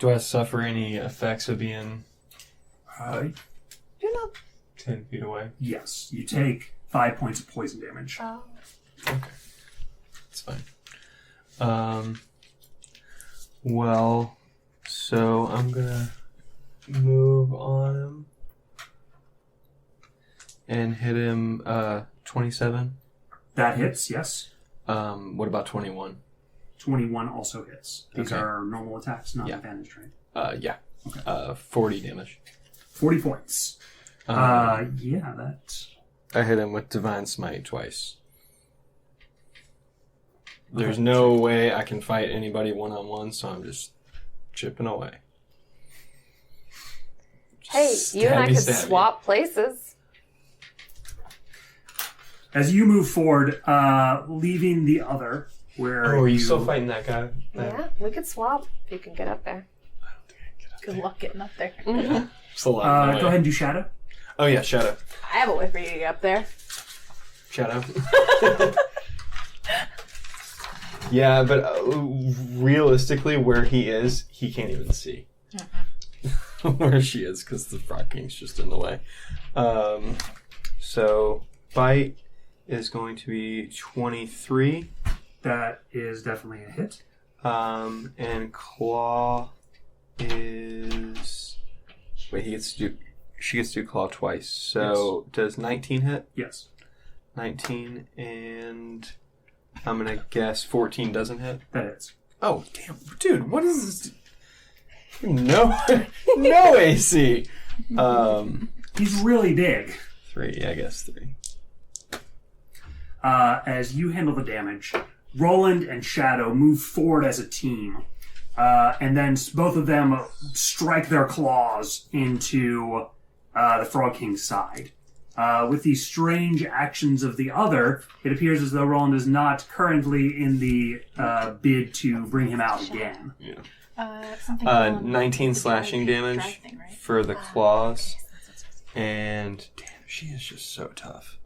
Do I suffer any effects of being You're not... 10 feet away? Yes, you take 5 points of poison damage. Oh. Okay. That's fine. Well, so I'm gonna move on him and hit him 27. That hits, yes. What about 21? 21 also hits. These Okay. are normal attacks, not Yeah. advantage, right? Yeah. Okay. 40 damage. 40 points. Yeah, that... I hit him with Divine Smite twice. There's no way I can fight anybody one-on-one, so I'm just chipping away. Hey, you and I could Stabby. swap places. As you move forward, leaving the other, where Oh, are you still fighting that guy? Yeah, we could swap if you can get up there. I don't think I can get up Good luck getting up there. Mm-hmm. It's a lot. go ahead and do Shadow. Oh yeah, Shadow. I have a way for you to get up there. Shadow. Yeah, but realistically, where he is, he can't even see where she is because the Frog King's just in the way. So bite is going to be 23. That is definitely a hit. And claw is... Wait, she gets to do claw twice. So does 19 hit? Yes. 19 and I'm going to guess 14 doesn't hit. That is. Oh, damn. Dude, what is this? No AC. He's really big. 3, yeah, I guess 3. As you handle the damage, Roland and Shadow move forward as a team, and then both of them strike their claws into the Frog King's side. With the strange actions of the other, it appears as though Roland is not currently in the bid to bring him out again. Yeah. 19 slashing damage for the claws. And damn, she is just so tough.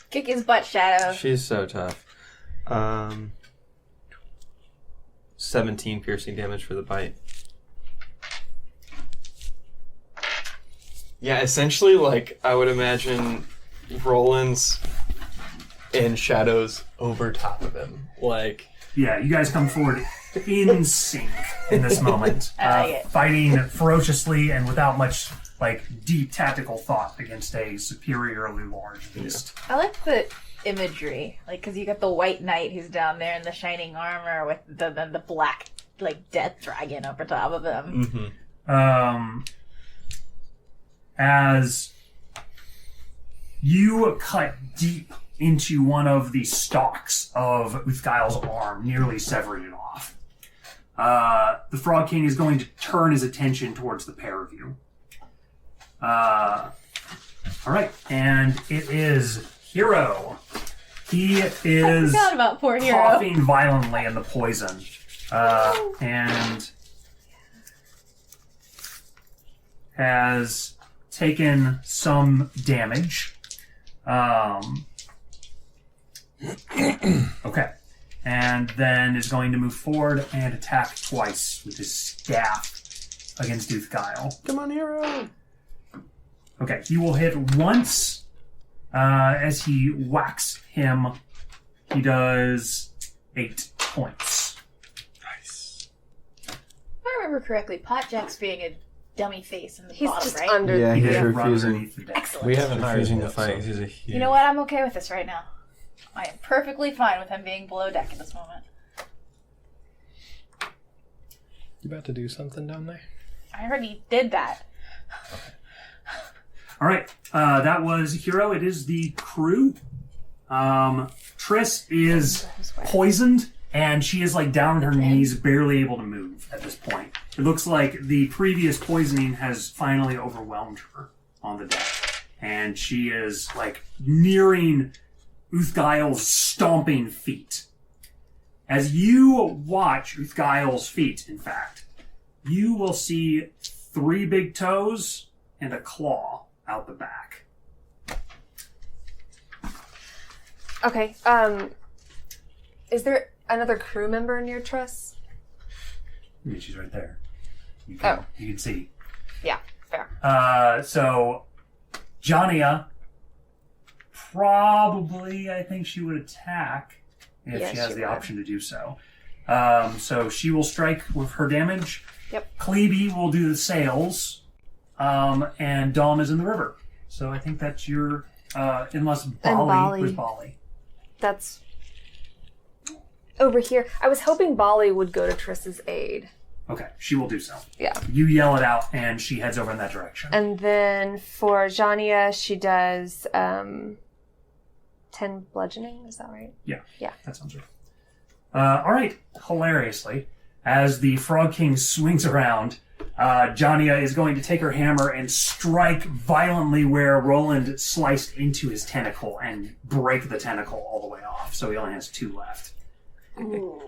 Kick his butt, Shadow. She's so tough. 17 piercing damage for the bite. Yeah, essentially, like, I would imagine Roland's and Shadow's over top of him. Like... Yeah, you guys come forward in sync in this moment. I like it. Fighting ferociously and without much, deep tactical thought against a superiorly large beast. I like the imagery, because you got the white knight who's down there in the shining armor with the black, death dragon over top of him. Mm-hmm. As you cut deep into one of the stalks of Uthgail's arm, nearly severing it off, the Frog King is going to turn his attention towards the pair of you. All right, and it is Hero. He is I forgot about poor Hero. coughing violently in the poison, and has taken some damage. Okay. And then is going to move forward and attack twice with his staff against Uthgail. Come on, Hero! Okay, he will hit once as he whacks him. He does 8 points. Nice. If I remember correctly, Potjack's being a dummy face in the He's bottom, just right? under... Yeah, He he's did run refusing. underneath the deck. Excellent. We haven't Hired refusing him, to fight because so- he's a huge... You know what? I'm okay with this right now. I am perfectly fine with him being below deck at this moment. You about to do something down there? I already did that. All right, that was Hero. It is the crew. Triss is poisoned, and she is down on her knees, barely able to move at this point. It looks like the previous poisoning has finally overwhelmed her on the deck, and she is nearing Uthgail's stomping feet. As you watch Uthgail's feet, in fact, you will see 3 big toes and a claw out the back. Okay, is there another crew member near Truss? I mean, she's right there. You can see. Yeah, fair. So, Jania, probably, I think she would attack if Yes, she has she the would. option to do so. So she will strike with her damage. Yep. Klebe will do the sails, and Dom is in the river. So I think that's your, unless Bali. Bali. Where's Bali? That's over here. I was hoping Bali would go to Triss's aid. Okay, she will do so. Yeah. You yell it out, and she heads over in that direction. And then for Jania, she does 10 bludgeoning. Is that right? Yeah. Yeah. That sounds right. All right. Hilariously, as the Frog King swings around, Jania is going to take her hammer and strike violently where Roland sliced into his tentacle and break the tentacle all the way off. So he only has 2 left. Ooh.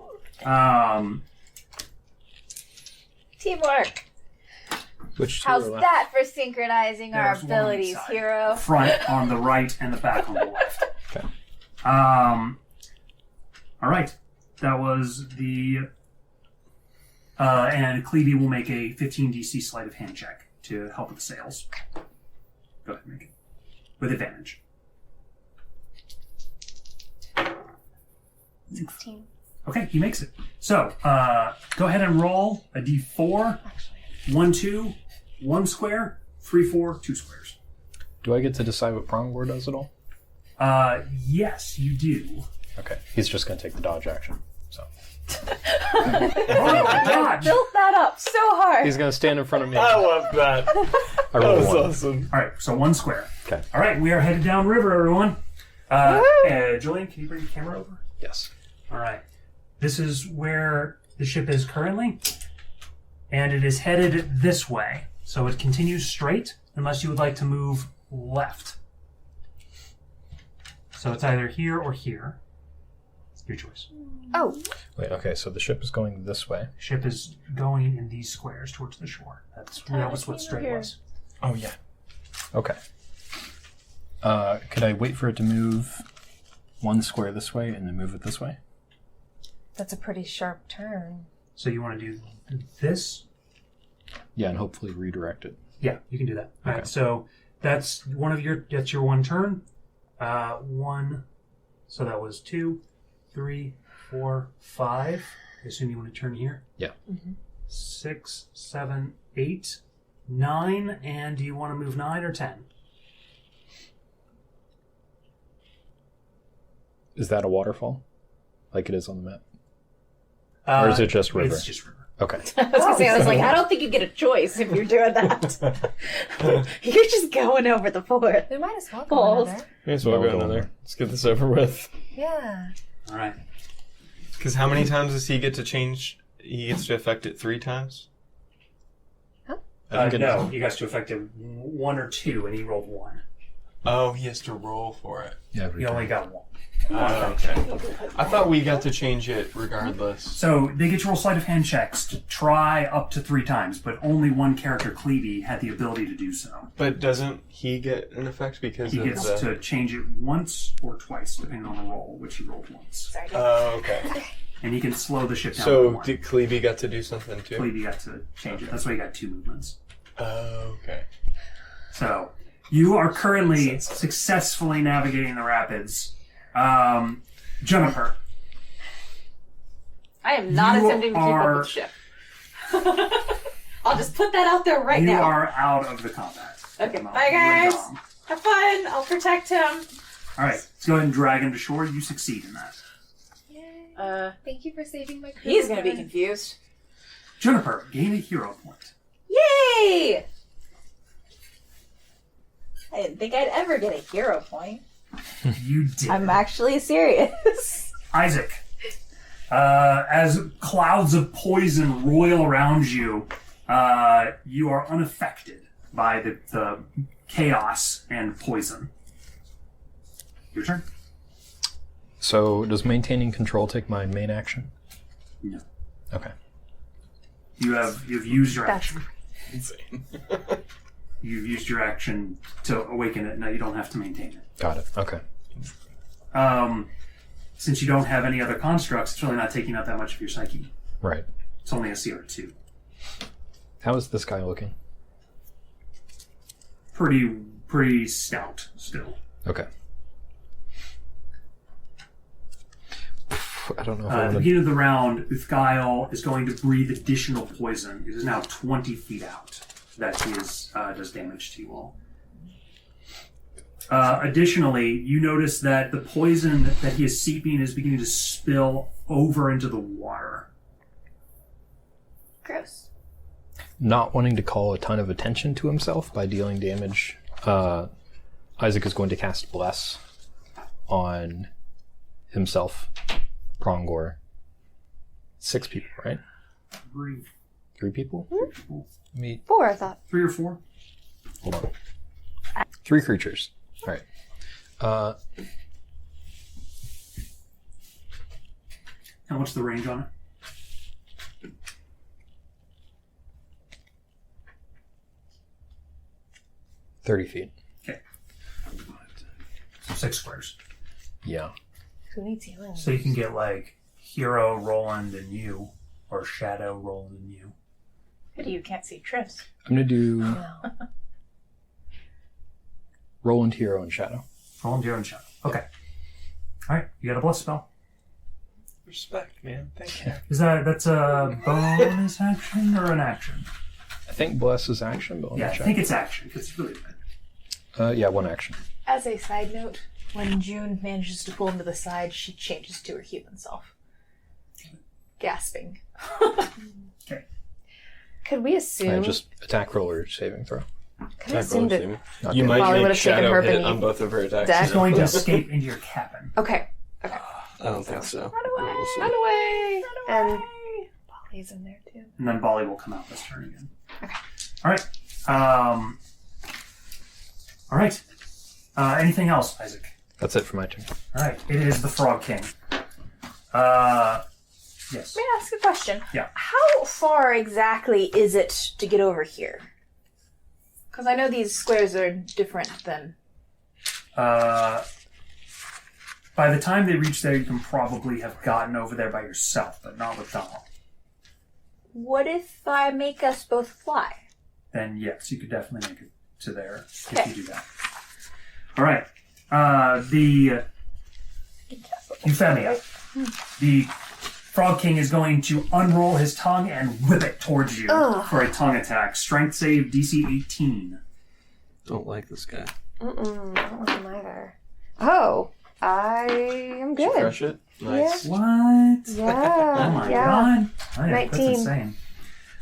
Teamwork. Which How's that for synchronizing our There's one on each abilities, side. hero? Front on the right and the back on the left. Okay. All right. That was the... and Klebe will make a 15 DC sleight of hand check to help with the sails. Go ahead and make it. With advantage. 16. Okay, he makes it. So, go ahead and roll a d4. 1, 2, 1 square, 3, 4, 2 squares. Do I get to decide what Prongboard does at all? Yes, you do. Okay. He's just going to take the dodge action. So Dodge. Built that up so hard. he's going to stand in front of me. I love that. I That roll was 1. awesome. All right, so 1 square. Okay. All right, we are headed downriver, everyone. Julian, can you bring your camera over? Yes. All right. This is where the ship is currently, and it is headed this way. So it continues straight, unless you would like to move left. So it's either here or here. Your choice. Oh, Wait, okay, so the ship is going this way. Ship is going in these squares towards the shore. That was what straight here. was. Oh, yeah. Okay. Could I wait for it to move 1 square this way and then move it this way? that's a pretty sharp turn. So you want to do this? Yeah, and hopefully redirect it. Yeah, you can do that. All Okay. right, so that's your 1 turn. 1. So that was 2, 3, 4, 5. I assume you want to turn here. Yeah. 6, 7, 8, 9, and do you want to move 9 or 10? Is that a waterfall? Like it is on the map? Or is it just river? It's just river. Okay. I was gonna say, I was like, I don't think you get a choice if you're doing that. You're just going over the fort. We might as well go Balls. another. May as well Well go done. another. Let's get this over with. Yeah. All right. Because how many times does he get to change? He gets to affect it 3 times? Huh? I think it- No, you guys to effective 1 or 2, and he rolled 1. Oh, he has to roll for it. Yeah, He only got 1. Oh, okay. I thought we got to change it regardless. So they get to roll sleight of hand checks to try up to 3 times, but only one character, Klebe, had the ability to do so. But doesn't he get an effect because He of gets the... to change it once or twice, depending on the roll, which he rolled once. Sorry. Oh, okay. And he can slow the ship down by So 1. did Klebe got to do something too? Klebe got to change it. That's why he got 2 movements. Oh, okay. So you are currently successfully navigating the rapids. Juniper, I am not You attempting to keep are- up with the ship. I'll just put that out there right you now. are out of the combat. Okay, Well, bye you and guys. Dom. Have fun. I'll protect him. All right, let's go ahead and drag him to shore. You succeed in that. Thank you for saving my crew. He's gonna be confused. Juniper, gain a hero point. Yay! I didn't think I'd ever get a hero point. You did. I'm actually serious. Isaac, as clouds of poison roil around you, you are unaffected by the chaos and poison. Your turn. So does maintaining control take my main action? No. Okay. You've used your That's action. Insane. You've used your action to awaken it. Now you don't have to maintain it. Got it. Okay. Since you don't have any other constructs, it's really not taking out that much of your psyche. Right. It's only a CR2. How is this guy looking? Pretty stout still. Okay. I don't know if At I'm the gonna... beginning of the round, Uthgael is going to breathe additional poison. It is now 20 feet out that he does damage to you all. Additionally, you notice that the poison that he is seeping is beginning to spill over into the water. Gross. Not wanting to call a ton of attention to himself by dealing damage, Isaac is going to cast Bless on himself, Prongor. 6 people, right? 3 people? Me. 4, I thought. 3 or 4? Hold on. 3 creatures. All right. And what's the range on it? 30 feet. Okay. So 6 squares. Yeah. Who needs healing? So you can get like Hero, Roland, and you, or Shadow, Roland, and you. Pity you can't see Triss. I'm going to do No. Roland, Hero, and Shadow. Roland, Hero, and Shadow. Okay. All right. You got a bless spell. Respect, man. Thank you. That's a bonus action or an action? I think Bless is action, but let me Yeah, I check. think it's action because it's really good. Yeah, 1 action. As a side note, when June manages to pull him to the side, she changes to her human self. Gasping. Okay. Could we assume? Just attack roller saving throw. Could I assume that? Not You good. might Molly make would've taken shadow her hit beneath on both of her attacks. deck. She's going to escape into your cabin. Okay. I don't think so. Run away! We'll see. Run away. Run And away! Polly's in there too. And then Bali will come out this turn again. Okay. All right. All right. Anything else, Isaac? That's it for my turn. All right. It is the Frog King. Yes. May I ask a question? Yeah. How far exactly is it to get over here? Because I know these squares are different than... By the time they reach there, you can probably have gotten over there by yourself, but not with Donald. What if I make us both fly? Then yes, you could definitely make it to there if Okay. you do that. All right. The Euphemia. The Frog King is going to unroll his tongue and whip it towards you for a tongue attack. Strength save DC 18. Don't like this guy. I don't like him either. Oh, I am Did you good. crush it? Nice. What? Yeah. Oh my yeah. god. Oh, yeah, 19. That's insane.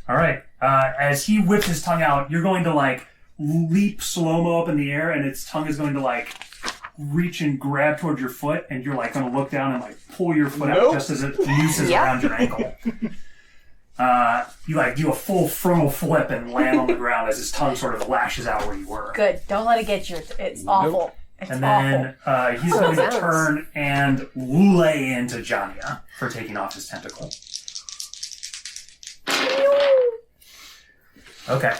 All right. As he whips his tongue out, you're going to like leap slow-mo up in the air, and its tongue is going to like reach and grab towards your foot, and you're like going to look down and like pull your foot out Nope. just as it nooses Yep. around your ankle. You like do a full frontal flip and land on the ground as his tongue sort of lashes out where you were. Good. Don't let it get you. It's awful. It's And awful. then he's Oh, going to sounds- turn and lay into Jania for taking off his tentacle. Okay.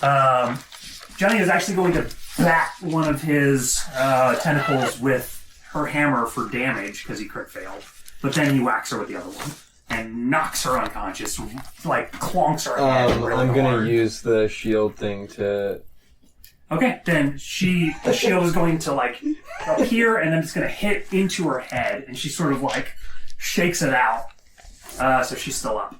Jania is actually going to bat one of his tentacles with her hammer for damage because he crit failed. But then he whacks her with the other one and knocks her unconscious, like clonks her head really I'm gonna hard. use the shield thing to. Okay, then the shield is going to like appear and then it's going to hit into her head and she sort of like shakes it out. So she's still up.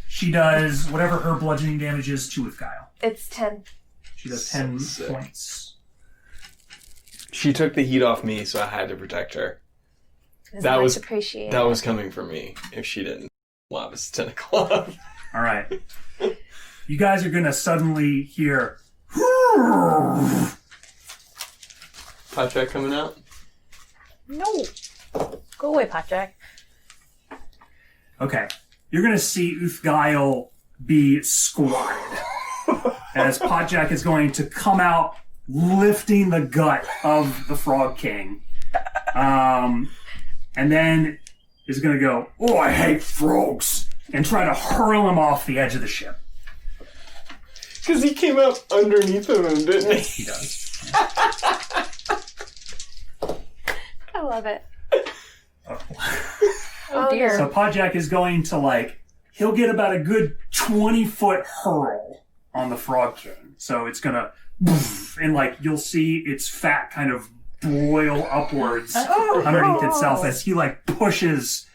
She does whatever her bludgeoning damage is to with Guile. It's 10. She does 10 Sick. points. She took the heat off me, so I had to protect her. It's That much was- appreciated. That was coming from me if she didn't lob his tentacle off. All right. You guys are going to suddenly hear... Hot check coming out. No. Go away, Potjack. Okay. You're going to see Uthgael be squatted as Potjack is going to come out lifting the gut of the Frog King. And then is going to go, "Oh, I hate frogs," and try to hurl him off the edge of the ship. Because he came up underneath of him, didn't he? He does. I love it. Oh dear. So Podjack is going to like he'll get about a good 20-foot hurl on the Frog King. So it's gonna, and like you'll see its fat kind of broil upwards underneath itself as he like pushes,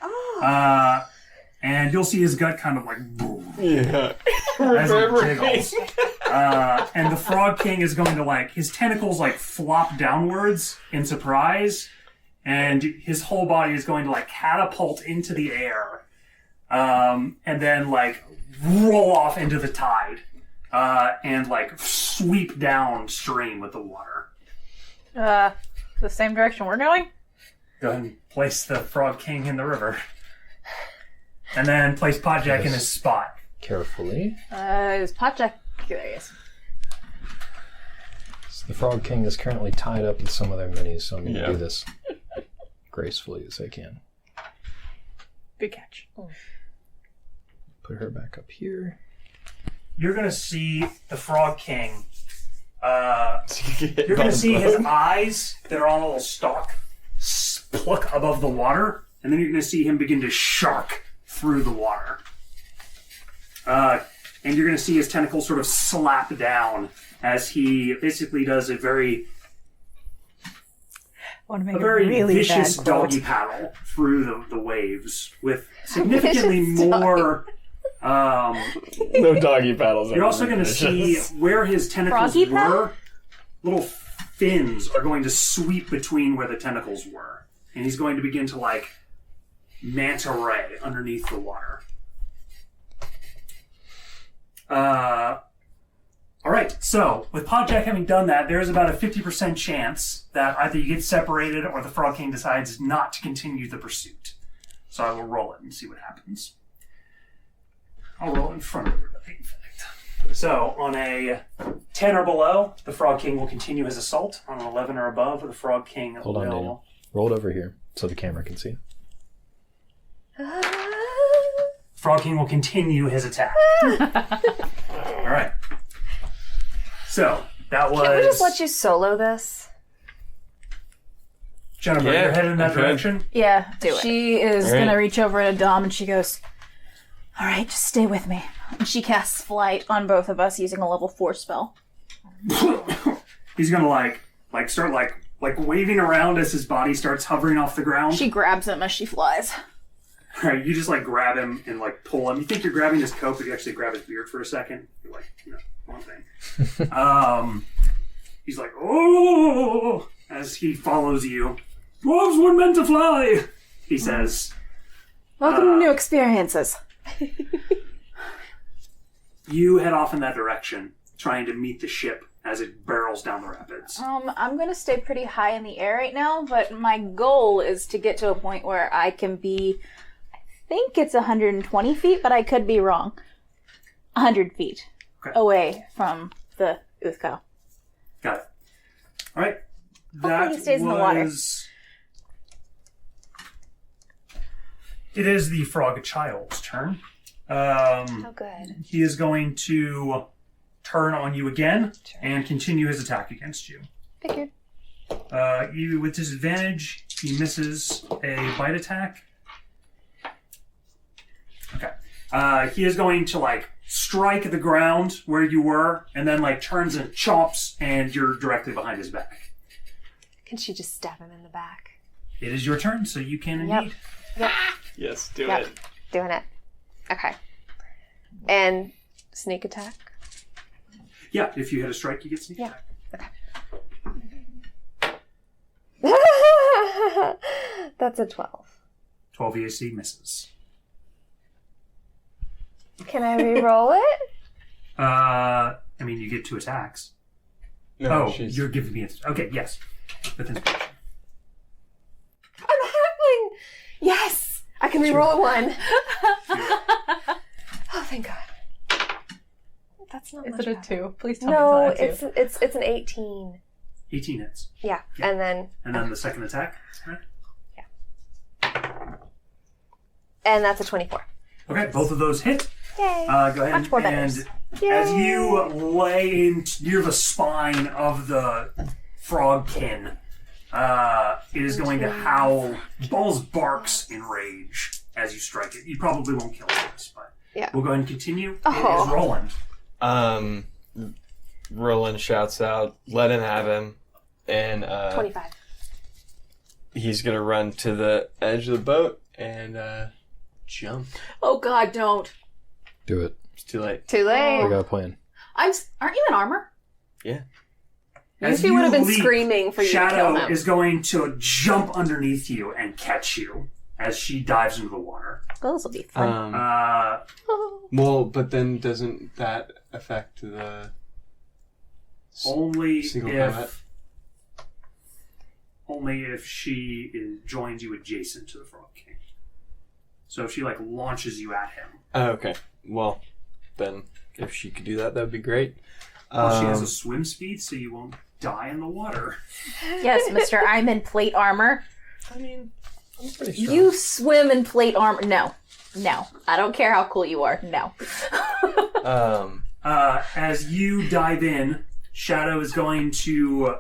and you'll see his gut kind of like Yeah. as it jiggles. And the Frog King is going to like, his tentacles like flop downwards in surprise, and his whole body is going to like catapult into the air, and then like roll off into the tide, and like sweep downstream with the water. The same direction we're going? Go ahead and place the Frog King in the river. And then place Podjack in his spot. Carefully. Is Potjack... There he is. So the Frog King is currently tied up with some of their minis, so I'm going to Yeah. do this gracefully as I can. Good catch. Put her back up here. You're going to see the Frog King. You're going to see his eyes that are on a little stalk pluck above the water, and then you're going to see him begin to shark through the water. And you're going to see his tentacles sort of slap down as he basically does a very vicious doggy paddle through the waves with significantly more. No doggy paddles. You're also going to see where his tentacles Froggy were. paddle? Little fins are going to sweep between where the tentacles were, and he's going to begin to like manta ray underneath the water. All right, so with Podjack having done that, there's about a 50% chance that either you get separated or the Frog King decides not to continue the pursuit. So I will roll it and see what happens. I'll roll it in front of everybody, in fact. So on a 10 or below, the Frog King will continue his assault. On an 11 or above, the Frog King Hold on, will... Daniel. Roll it over here so the camera can see. Frog King will continue his attack. All right. So that was. Can we just let you solo this? Jennifer, Yeah, you're headed in that okay. direction. Yeah, Do it. she is All right. gonna reach over to Dom and she goes, "All right, just stay with me." And she casts flight on both of us using a level 4 spell. He's gonna like start like waving around as his body starts hovering off the ground. She grabs him as she flies. All right, you just like grab him and like pull him. You think you're grabbing his coat, but you actually grab his beard for a second. You're like, one thing. He's like, oh, as he follows you. Dwarves were meant to fly, he says. Welcome to new experiences. You head off in that direction, trying to meet the ship as it barrels down the rapids. I'm gonna stay pretty high in the air right now, but my goal is to get to a point where I can be, I think it's 120 feet, but I could be wrong. 100 feet Okay. away from the Uthko. Got it. All right. Hopefully he stays in the water. It is the frog child's turn. Oh, good. He is going to turn on you again and continue his attack against you. Figured. You with disadvantage, he misses a bite attack. Okay. He is going to like strike the ground where you were, and then like turns and chomps, and you're directly behind his back. Can she just stab him in the back? It is your turn, so you can Yep. indeed. Yep. Yes, do Yep. it. Doing it. Okay. And sneak attack? Yeah, if you hit a strike, you get sneak Yeah. attack. That's a 12. 12 EAC misses. Can I re-roll it? I mean, you get 2 attacks. No, You're giving me a... Okay, yes. With inspiration. I'm halfling! Yes! I can re-roll one. Oh, thank God. That's not Is much it a better. 2? Please tell No, me it's not a 2. it's an 18. 18 hits. Yeah. Yeah. And And then the second attack, right? then that's a 24. Okay, both of those hit. Yay. Go ahead Much more better. and Yay. as you lay in near the spine of the frogkin, it is going to howl. Balls barks in rage as you strike it. You probably won't kill it, but Yeah. We'll go ahead and continue. Oh. It is Roland. Roland shouts out, "Let him have him," and 25. he's gonna run to the edge of the boat and jump. Oh God, don't. Do it. It's too late. Too late. I got a plan. Aren't you in armor? As Lucy would have been leap, screaming for you to kill Shadow him. is going to jump underneath you and catch you as she dives into the water. Well, this will be fun. Well, but then doesn't that affect the Only single combat? if she joins you adjacent to the Frog King. So if she launches you at him. Oh, okay. Well, then if she could do that, that'd be great. Well, she has a swim speed, so you won't die in the water. Yes, mister, I'm in plate armor. I mean, I'm pretty strong. You swim in plate armor. No. I don't care how cool you are. No. As you dive in, Shadow is going to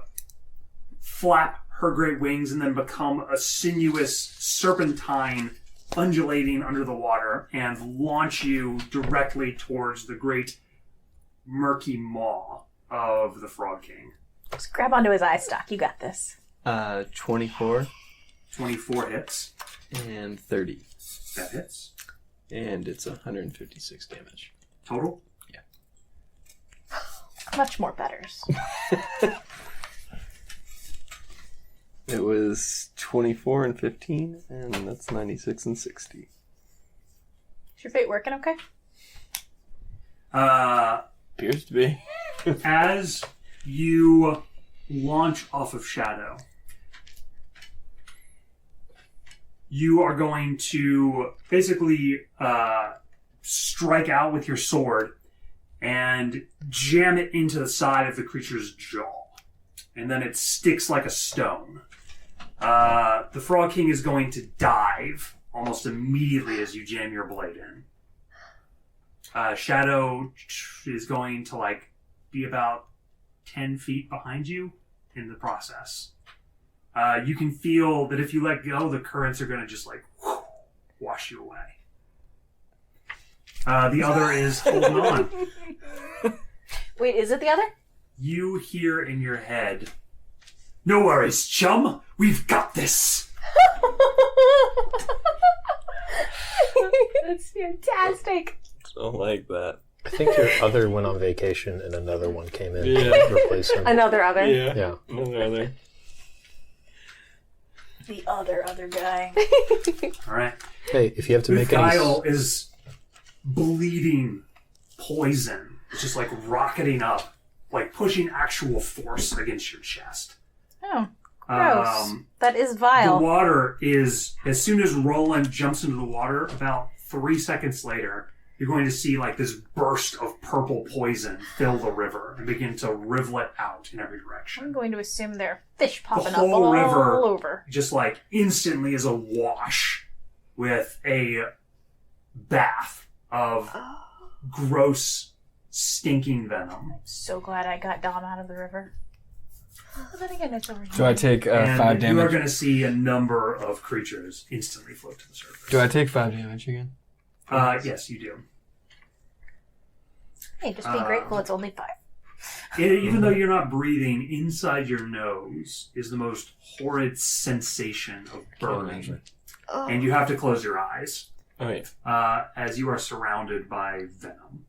flap her great wings and then become a sinuous serpentine undulating under the water and launch you directly towards the great murky maw of the Frog King. Just grab onto his eye stalk. You got this. 24 24 hits. and 30. That hits. And it's 156 damage. Total? Much more betters. It was 24 and 15, and that's 96 and 60. Is your fate working okay? Appears to be. As you launch off of Shadow, you are going to basically strike out with your sword and jam it into the side of the creature's jaw. And then it sticks like a stone. The Frog King is going to dive almost immediately as you jam your blade in. Shadow is going to be about 10 feet behind you in the process. You can feel that if you let go, the currents are going to just wash you away. The other is holding on. Wait, is it the other? You hear in your head, "No worries, chum. We've got this." That's fantastic. Don't like that. I think your other went on vacation and another one came in Yeah. to replace him. Another other. Yeah. Another. The other guy. All right. Hey, if you have to make any... Guile is bleeding poison. It's just rocketing up, pushing actual force against your chest. Oh, gross. That is vile. The water is, as soon as Roland jumps into the water, about 3 seconds later, you're going to see this burst of purple poison fill the river and begin to rivulet out in every I'm direction. going to assume there are fish popping up whole all river- over. Just instantly is awash with a bath of gross, stinking venom. So glad I got Dom out of the river. But then again, it's over here. Do I take And 5 you are damage? going to see a number of creatures instantly float to the surface. Do I take 5 damage again? Yes, you do. Hey, just be grateful it's only 5. Even though you're not breathing, inside your nose is the most horrid sensation of burning. imagine. And you have to close your eyes Oh, yeah. as you are surrounded by venom.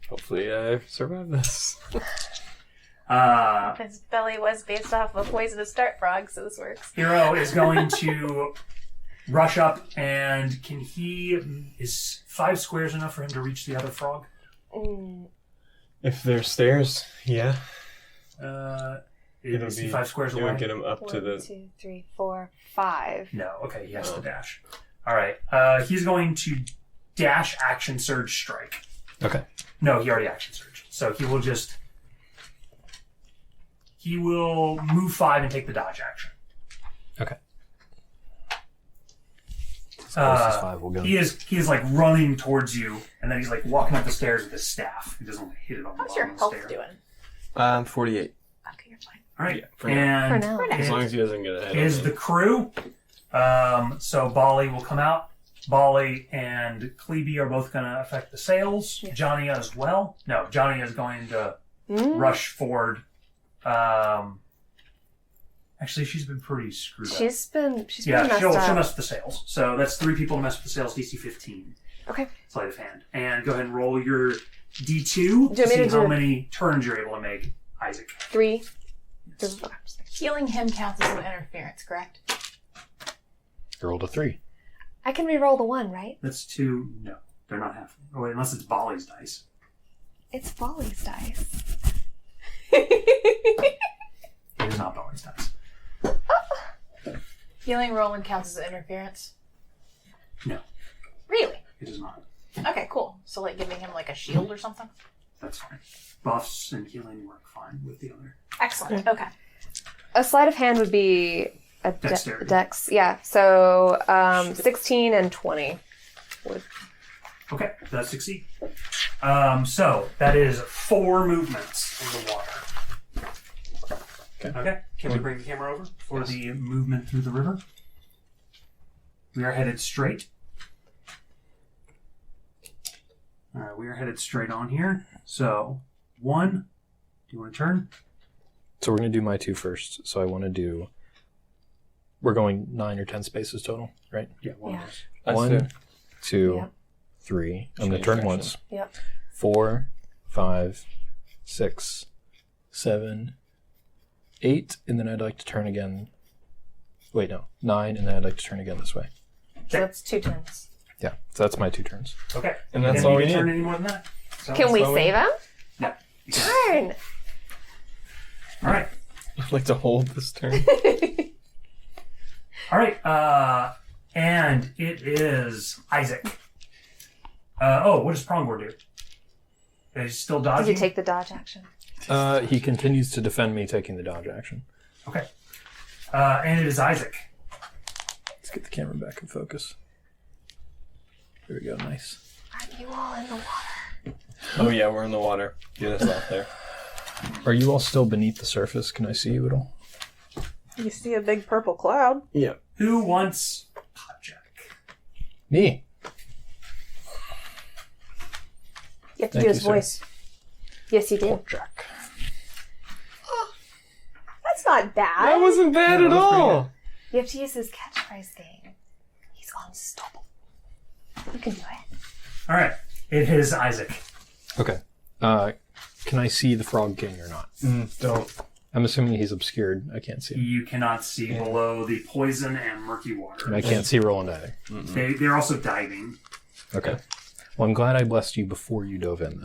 Hopefully I survive this. His belly was based off of a poisonous dart frog, so this works. Hero is going to rush up, and is 5 squares enough for him to reach the other frog? If there's stairs, yeah. Is he 5 squares It away? would get him up to 1, the... 2, 3, 4, 5. No, okay, he has to dash. Alright, he's going to dash action surge strike. Okay. No, he already action surged. So he will move 5 and take the dodge action. Okay. Closest 5 will go. He is running towards you, and then he's walking up the stairs with his staff. He doesn't hit it on the How's your bottom health of the stair. doing? 48. Okay, you're fine. All right, Yeah, for now. and For now. As long as he doesn't get ahead is of the me. crew. So Bali will come out Bali and Klebe are both going to affect the sails. Yeah. Johnny as well. No, Johnny is going to rush forward. Actually, she's been pretty screwed up. She's been messed she'll up. mess with the sails. So that's 3 people to mess with the sails, DC 15. Okay. Sleight of hand. And go ahead and roll your D2 Do you want to me see to how do- many turns you're able to make, Isaac. 3. Healing him counts as an interference, correct? I rolled a 3. I can re-roll the 1, right? That's 2. No, they're not half. Oh, wait, unless it's Bali's dice. It's Folly's dice. It is not Bali's dice. Healing rolling counts as an interference? No, Really? it is not. Okay, cool. So like giving him like a shield or something? That's fine. Buffs and healing work fine with the other. Excellent. Okay. A sleight of hand would be a Dexterity. dex. Yeah. So 16 and 20. Okay, that succeed. So that is 4 movements in the water. Okay. Can we bring the camera over for the movement through the river? We are headed straight. All right, we are headed straight on here. So 1. Do you want to turn? So we're going to do my 2 first. So I want to do... We're going 9 or 10 spaces total, right? Yeah, 1 Yeah. of those. That's 1, fair. 2, Yep. 3. I'm going to Change turn direction. once. Yep. 4, 5, 6, 7, 8, and then I'd like to turn again. Wait, no. 9, and then I'd like to turn again this way. So that's 2 turns. Yeah, so that's my 2 turns. Okay. And that's Then all you we can need. turn any more than that? So Can we all we- save him? Yeah. you can. Turn. All right. I'd like to hold this turn. All right, and it is Isaac. What does Prongor do? Is he still dodging? Did you take the dodge action? He continues to defend me taking the dodge action. Okay. And it is Isaac. Let's get the camera back in focus. There we go, nice. Aren't you all in the water? Oh yeah, we're in the water. Get us out there. Are you all still beneath the surface? Can I see you at all? You see a big purple cloud. Yeah. Who wants Podjack? Me. You have to Thank do his you, sir. voice. Yes, you did. Jack. That's not bad. That wasn't bad Yeah, at that was pretty all. You have to use his catchphrase thing. He's unstoppable. You can do it. All right. It is Isaac. Okay. Can I see the Frog King or not? Don't. I'm assuming he's obscured. I can't see him. You cannot see below the poison and murky water. And I can't see Roland either. They're also diving. Okay. Well, I'm glad I blessed you before you dove in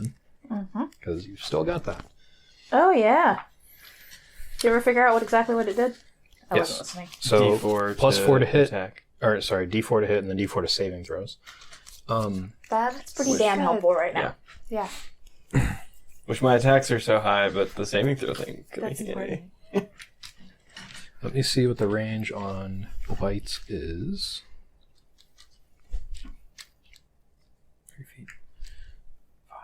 then. Because you've still got that. Oh, yeah. Did you ever figure out exactly what it did? I Yes. wasn't listening. So D4 plus 4 to hit. attack. Or sorry, D4 to hit and then D4 to saving throws. That's Pretty damn good. helpful right now. Yeah. Yeah, Which my attacks are so high, but the saving throw thing could that's be important. Let me see what the range on lights is. 3 feet. 5,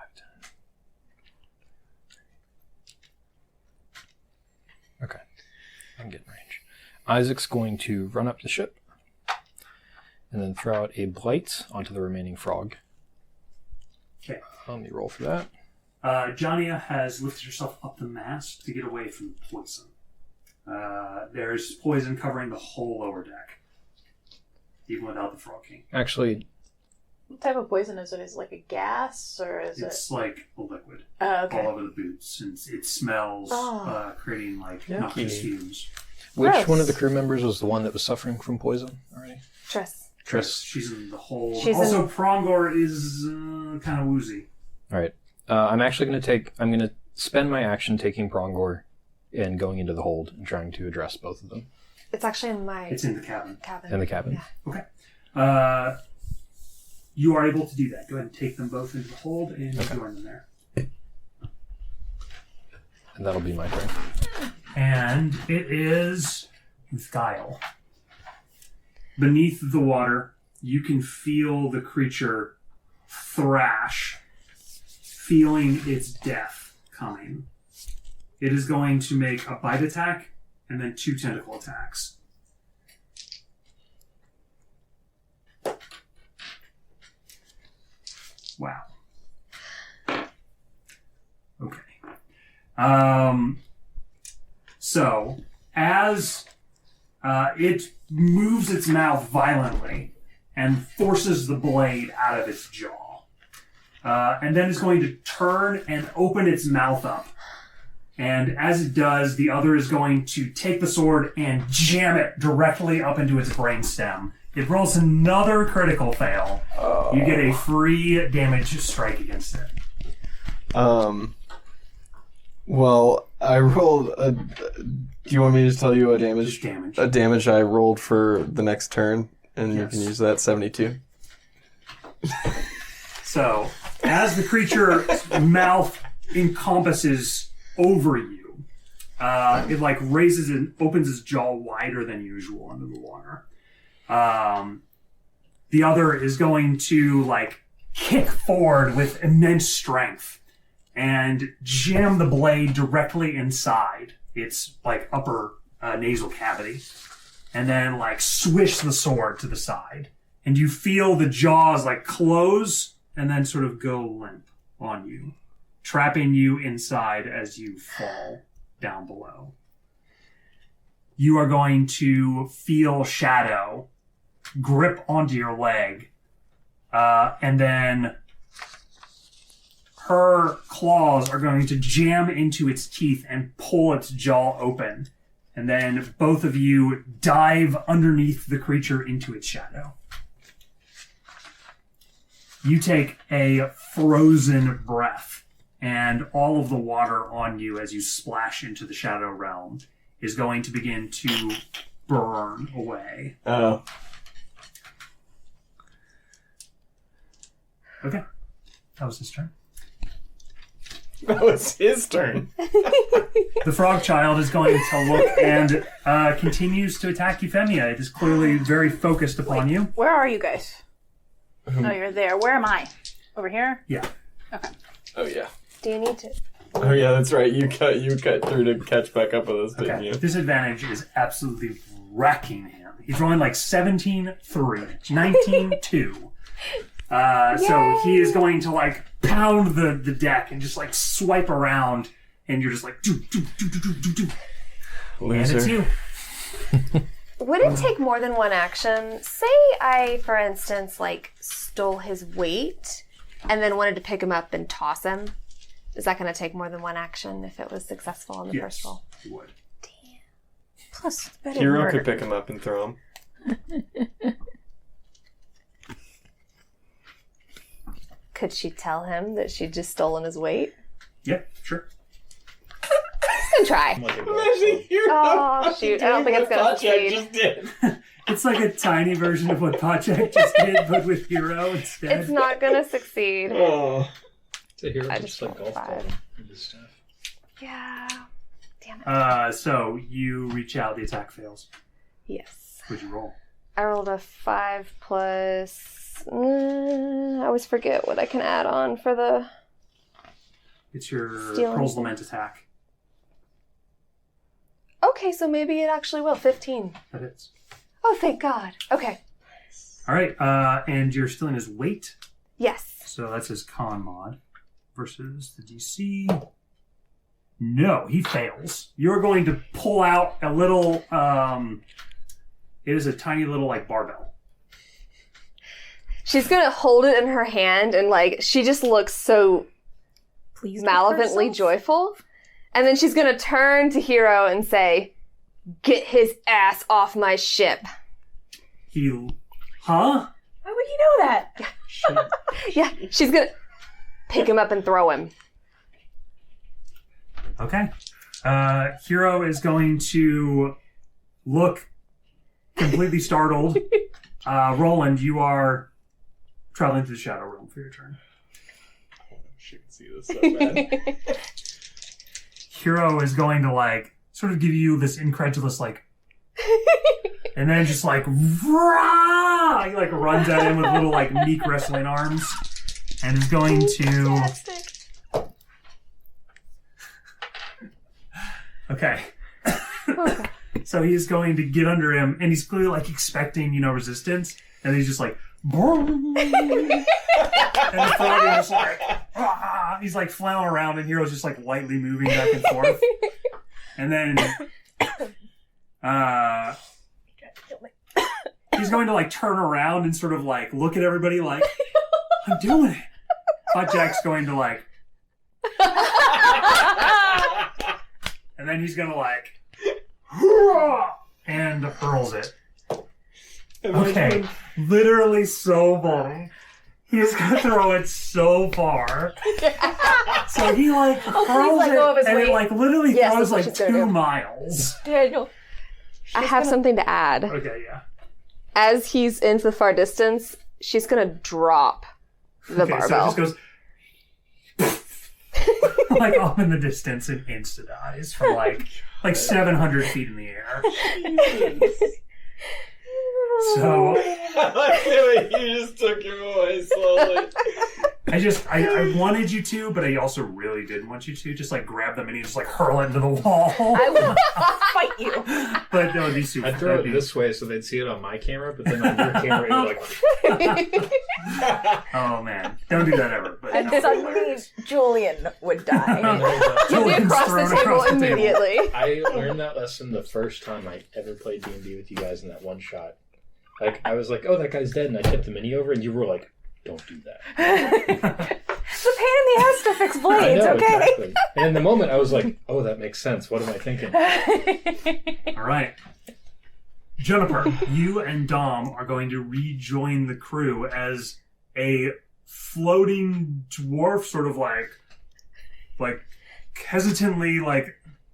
10. Okay. I'm getting range. Isaac's going to run up the ship and then throw out a blight onto the remaining frog. Okay. Let me roll for that. Jonia has lifted herself up the mast to get away from the poison. There's poison covering the whole lower deck, even without the Frog King. Actually, What type of poison is it? Is it like a gas or is It's like a liquid Oh, all okay. over the boots, and it smells, Oh. creating like Yucky. noxious fumes. which Gross. one of the crew members was the one that was suffering from poison already? Triss. Triss. She's in the hole. She's Also, Prongor is kind of woozy. All right. I'm actually going to I'm going to spend my action taking Prongor and going into the hold and trying to address both of them It's actually in my It's in the cabin. cabin. in the cabin. Yeah. You are able to do that. Go ahead and take them both into the hold and join them there. And that'll be my turn. And it is with Guile. Beneath the water, you can feel the creature thrash, feeling its death coming. It is going to make a bite attack and then 2 tentacle attacks. So, as it moves its mouth violently and forces the blade out of its jaw, and then it's going to turn and open its mouth up. And as it does, the other is going to take the sword and jam it directly up into its brainstem. It rolls another critical fail. You get a free damage strike against it. Well, I rolled a... Do you want me to tell you a Just damage. damage I rolled for the next turn? And Yes. you can use that 72. So, as the creature's mouth encompasses over you, it like raises and opens its jaw wider than usual under the water. The other is going to like kick forward with immense strength and jam the blade directly inside its like upper nasal cavity, and then like swish the sword to the side. And you feel the jaws like close and then sort of go limp on you, trapping you inside as you fall down below. You are going to feel Shadow grip onto your leg, and then her claws are going to jam into its teeth and pull its jaw open. And then both of you dive underneath the creature into its shadow. You take a frozen breath, and all of the water on you as you splash into the shadow realm is going to begin to burn away. Oh. Okay. That was his turn. That was his turn. The frog child is going to look and continues to attack Euphemia. It is clearly very focused upon you. Where are you guys? Oh, you're there. Where am I? Over here? Yeah. Okay. Oh, yeah. Do you need to? Oh, yeah, that's right. You cut through to catch back up with us, didn't Okay. you? Disadvantage is absolutely wrecking him. He's rolling like 17-3, 19-2. So he is going to like pound the deck and just like swipe around, and you're just like do. And it's Loser. you. Would it take more than one action? Say I, for instance, like stole his weight and then wanted to pick him up and toss him. Is that going to take more than one action if it was successful in the first roll? You would. Plus, better Hero murder. could pick him up and throw him. Could she tell him that she'd just stolen his weight? Yep, sure. Let's try. Oh, shoot. I don't think it's going to succeed. just did. It's like a tiny version of what Pacek just did, but with Hero instead. It's not going to succeed. Oh. To hear I just just like rolled golf 5. ball and this stuff. Yeah. Damn it. So you reach out, the attack fails. Yes. What'd you roll? I rolled a 5 plus... I always forget what I can add on for the... It's your Stealing. Pearl's Lament attack. Okay, so maybe it actually will. 15. That hits. Oh, thank God. Okay. All right, and you're still in his weight. Yes. So that's his con mod versus the DC. No, he fails. You're going to pull out a little, it is a tiny little like barbell. She's gonna hold it in her hand and like, she just looks so Please. malevolently joyful. And then she's gonna turn to Hero and say, "Get his ass off my ship." He, huh? Why would he know that? Yeah, she's gonna pick him up and throw him. Okay. Hero is going to look completely startled. Roland, you are traveling to the Shadow Realm for your turn. She can see this so bad. Hero is going to like sort of give you this incredulous like, and then just like, rah! He like runs at him with little like meek wrestling arms, and is going to. Okay. So he's going to get under him, and he's clearly like expecting, resistance, and he's just like, and the frog is just like, he's like flailing around, and Hero's just like lightly moving back and forth. And then he's going to like turn around and sort of like look at everybody like, I'm doing it. Hotjack's going to like, and then he's going to like, and hurls it. Okay, literally so funny. He's gonna throw it so far. So he like hurls let go of it, his and weight. it like literally Yes, throws that's what like she's gonna 2 do. miles. Daniel. I have something to add. Okay, yeah. As he's into the far distance, she's gonna drop the Okay, barbell. so it just goes like off in the distance and insta-dies from like 700 feet in the air. So I like the way you just took him away slowly. I wanted you to, but I also really didn't want you to. Just like grab them and you just like hurl it into the wall. I will fight you. But that would be super. I'd throw it this way so they'd see it on my camera, but then on your camera, it would like. Oh man, don't do that ever. But And that would be suddenly hilarious. Julian would die. You'll be Julian's across thrown the table across the table. immediately. I learned that lesson the first time I ever played D&D with you guys in that one shot. Like, I was like, oh, that guy's dead, and I tipped the mini over, and you were like, don't do that. It's a pain in the ass to fix I blades, know, okay? exactly. And in the moment, I was like, oh, that makes sense. What am I thinking? All right, Juniper, you and Dom are going to rejoin the crew as a floating dwarf, sort of like hesitantly, like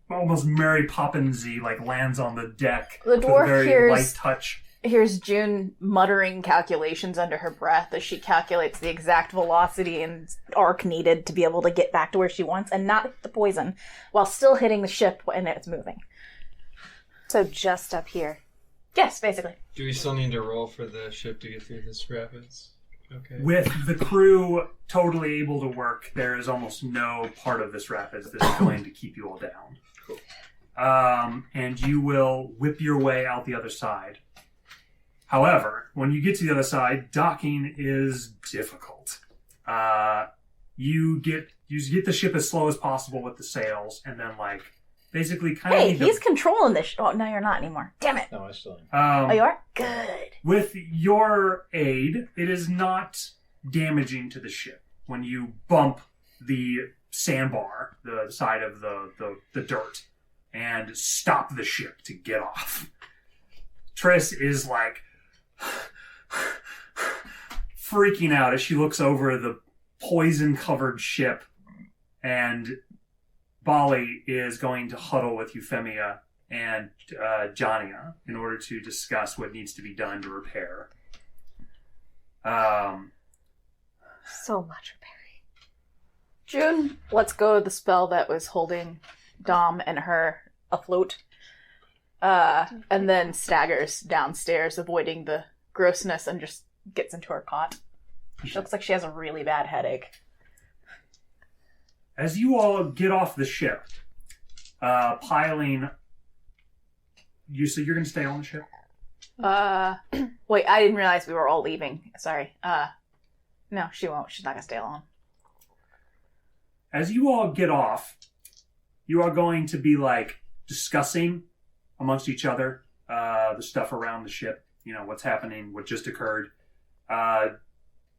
almost Mary Poppins-y, like lands on the deck. The with a dwarf very hears- light touch. Here's June muttering calculations under her breath as she calculates the exact velocity and arc needed to be able to get back to where she wants and not hit the poison while still hitting the ship when it's moving. So just up here. Yes, basically. Do we still need to roll for the ship to get through this rapids? Okay. With the crew totally able to work, there is almost no part of this rapids that is going to keep you all down. Cool. And you will whip your way out the other side. However, when you get to the other side, docking is difficult. You get the ship as slow as possible with the sails, and then like basically kind of. Hey, he's controlling this. Oh, no, you're not anymore. Damn it. No, I still am. Oh, you are? Good. With your aid, it is not damaging to the ship when you bump the sandbar, the side of the dirt, and stop the ship to get off. Triss is like freaking out as she looks over the poison-covered ship, and Bali is going to huddle with Euphemia and Jania in order to discuss what needs to be done to repair. So much repairing. June lets go of the spell that was holding Dom and her afloat, and then staggers downstairs, avoiding the grossness, and just gets into her cot. She looks like she has a really bad headache. As you all get off the ship, piling... So you're going to stay on the ship? Wait, I didn't realize we were all leaving. Sorry. No, she won't. She's not gonna stay alone. As you all get off, you are going to be like discussing amongst each other the stuff around the ship. You know, what's happening, what just occurred.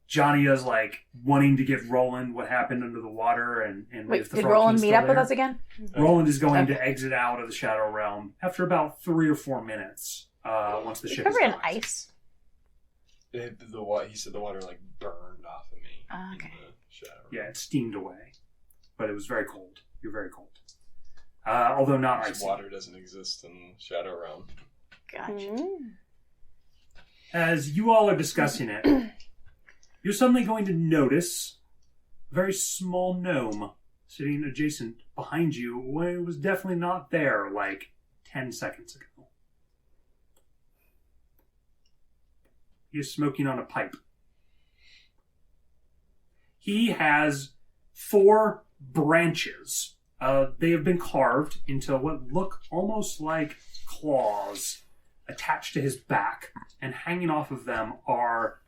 Jania's like wanting to get Roland what happened under the water and Wait, if the did Frog Roland King's meet still up with there. us again? Roland is going Okay. to exit out of the Shadow Realm after about 3 or 4 minutes once the Is ship it is covered in docked. ice? He said the water like burned off of me. Okay. In the shadow. Yeah, it steamed away, but it was very cold. You're very cold. Although not icy. Water doesn't exist in Shadow Realm. Gotcha. As you all are discussing it, you're suddenly going to notice a very small gnome sitting adjacent behind you when it was definitely not there like 10 seconds ago. He is smoking on a pipe. He has 4 branches. They have been carved into what look almost like claws attached to his back, and hanging off of them are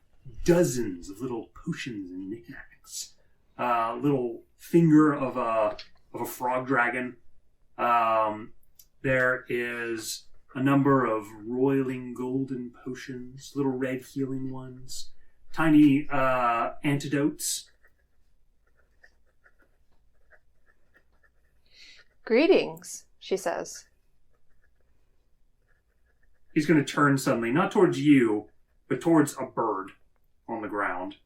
dozens of little potions and knickknacks. Little finger of a frog dragon. There is a number of roiling golden potions, little red healing ones, tiny antidotes. Greetings, she says. He's going to turn suddenly, not towards you, but towards a bird on the ground.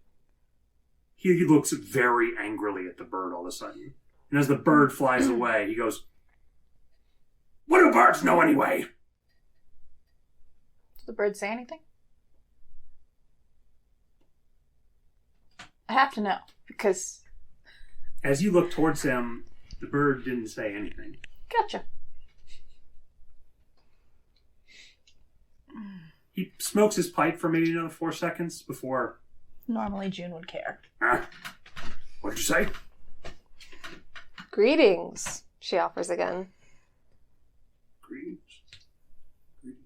He looks very angrily at the bird all of a sudden. And as the bird flies away, he goes, "What do birds know anyway?" Did the bird say anything? I have to know, because... As you look towards him, the bird didn't say anything. Gotcha. He smokes his pipe for maybe another 4 seconds before... Normally June would care. What did you say? Greetings, she offers again. Greetings. Greetings.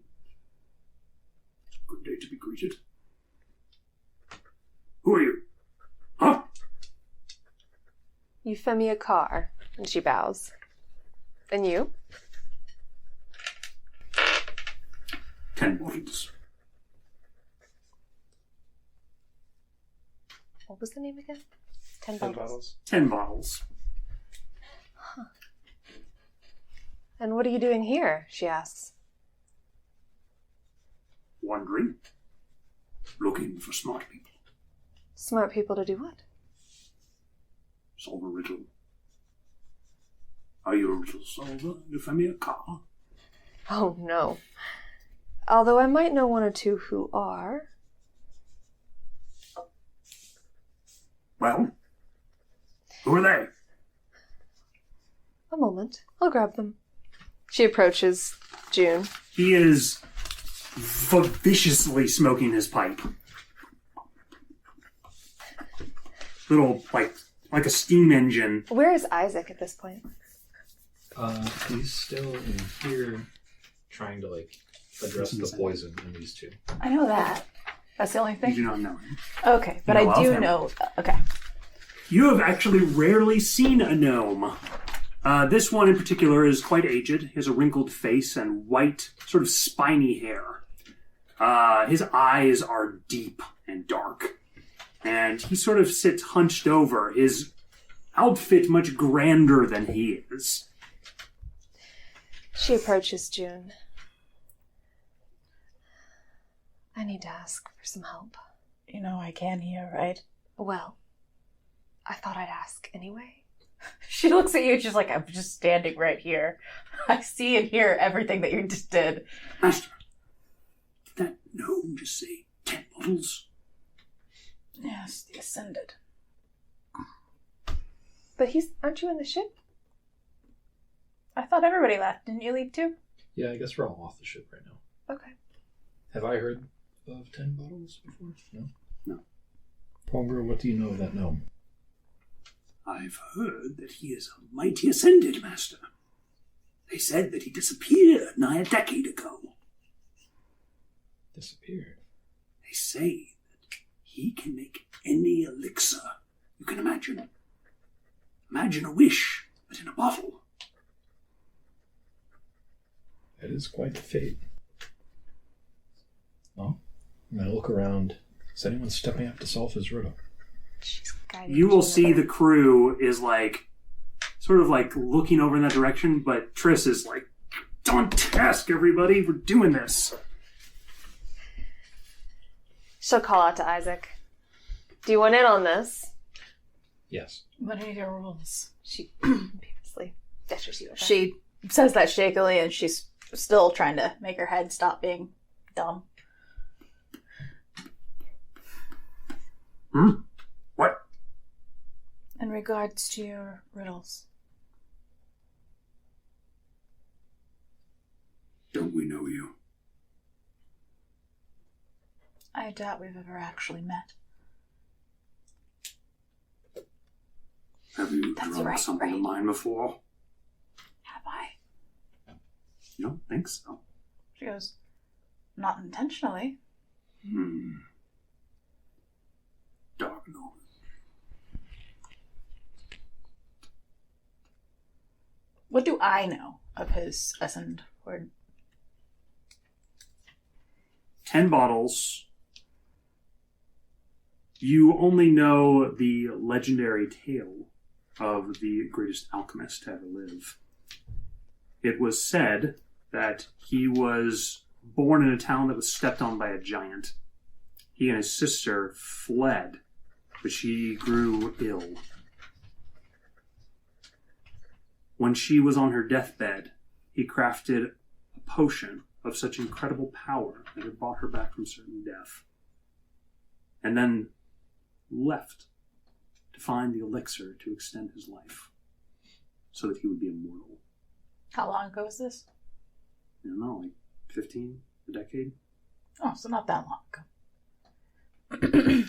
Good day to be greeted. Who are you? Huh? Euphemia Carr, and she bows. And you? 10 bottles. What was the name again? 10 bottles. 10 bottles. And what are you doing here? She asks. Wandering. Looking for smart people. Smart people to do what? Solve a riddle. Are you a riddle solver, Euphemia Carr? Oh, no. Although I might know one or two who are. Well, who are they? A moment. I'll grab them. She approaches June. He is viciously smoking his pipe. Little, like a steam engine. Where is Isaac at this point? He's still in here trying to, address the poison in these two. I know that. That's the only You thing? do not know him. Okay, but You know I of do him. know... Okay. You have actually rarely seen a gnome. This one in particular is quite aged. He has a wrinkled face and white, sort of spiny hair. His eyes are deep and dark. And he sort of sits hunched over, his outfit much grander than he is. She approaches June. I need to ask for some help. You know I can hear, right? Well, I thought I'd ask anyway. She looks at you, she's like, I'm just standing right here. I see and hear everything that you just did. Master, did that gnome just say 10 bottles? Yes, the Ascended. But aren't you in the ship? I thought everybody left. Didn't you leave too? Yeah, I guess we're all off the ship right now. Okay. Have I heard of 10 bottles before? No? No. Homebrew, what do you know of that gnome? I've heard that he is a mighty ascended master. They said that he disappeared nigh a decade ago. Disappeared? They say that he can make any elixir you can imagine. Imagine a wish, but in a bottle. That is quite the fate. Well, I'm going to look around. Is anyone stepping up to solve his riddle? She's guiding You will June see over. the crew is sort of looking over in that direction, but Triss is like, on task, everybody, we're doing this. She'll call out to Isaac. Do you want in on this? Yes. What are your rules? She previously gestures you over. She says that shakily, and she's still trying to make her head stop being dumb. What? In regards to your riddles. Don't we know you? I doubt we've ever actually met. Have you That's drunk right, something of right. mine before? Have I? You don't think so? She goes, not intentionally. know. What do I know of his Essend word? 10 bottles. You only know the legendary tale of the greatest alchemist to ever live. It was said that he was born in a town that was stepped on by a giant. He and his sister fled, but she grew ill. When she was on her deathbed, he crafted a potion of such incredible power that it brought her back from certain death. And then left to find the elixir to extend his life so that he would be immortal. How long ago was this? I don't know, like 15, a decade? Oh, so not that long ago.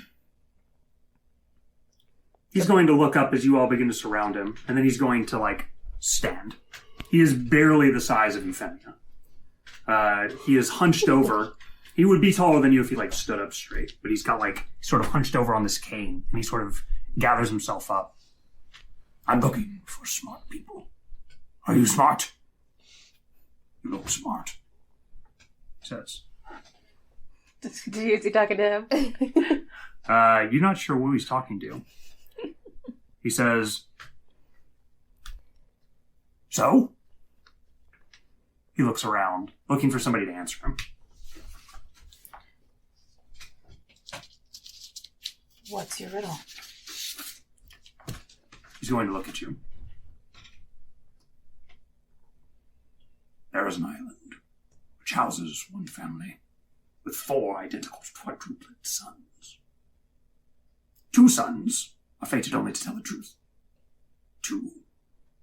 He's going to look up as you all begin to surround him, and then he's going to, stand. He is barely the size of Euphemia. He is hunched over. He would be taller than you if he, stood up straight, but he's got, sort of hunched over on this cane, and he sort of gathers himself up. I'm looking for smart people. Are you smart? You look smart. He says. Is he talking to him? You're not sure who he's talking to. He says, so? He looks around, looking for somebody to answer him. What's your riddle? He's going to look at you. There is an island which houses one family with 4 identical quadruplet sons. 2 sons are fated only to tell the truth. 2